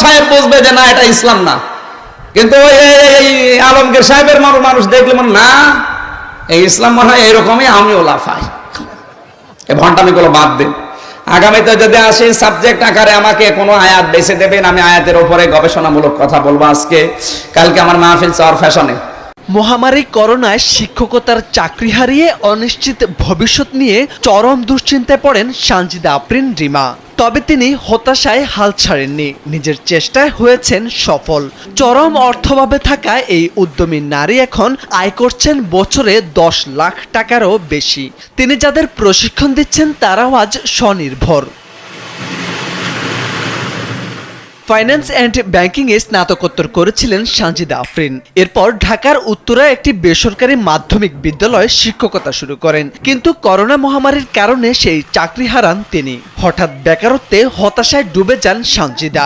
সাহেব বুঝবে যে না এটা ইসলাম না, কিন্তু এই আলমগীর সাহেবের মানুষ দেখলে মনে না এই ইসলাম মনে হয় এরকমই, আমিও লাফাই। এই ভণ্ডামিগুলো বাদ দিন। আগামীতে যদি আসি সাবজেক্ট আকারে আমাকে কোনো আয়াত বেছে দেবেন, আমি আয়াতের উপরে গবেষণামূলক কথা বলবো আজকে, কালকে আমার মাহফিল চাওয়ার ফ্যাশনে। মহামারী করোনায় শিক্ষকতার চাকরি হারিয়ে অনিশ্চিত ভবিষ্যৎ নিয়ে চরম দুশ্চিন্তায় পড়েন সানজিদা আফরিন রিমা। তবে তিনি হতাশায় হাল ছাড়েননি, নিজের চেষ্টায় হয়েছেন সফল। চরম অর্থভাবে থাকা এই উদ্যমী নারী এখন আয় করছেন বছরে 10 লাখ টাকারও বেশি। তিনি যাদের প্রশিক্ষণ দিচ্ছেন তারাও আজ স্বনির্ভর। ফাইন্যান্স অ্যান্ড ব্যাংকিংয়ে স্নাতকোত্তর করেছিলেন সানজিদা আফরিন। এরপর ঢাকার উত্তরায় একটি বেসরকারি মাধ্যমিক বিদ্যালয়ে শিক্ষকতা শুরু করেন, কিন্তু করোনা মহামারীর কারণে সেই চাকরি হারান তিনি। হঠাৎ বেকারত্বে হতাশায় ডুবে যান সানজিদা।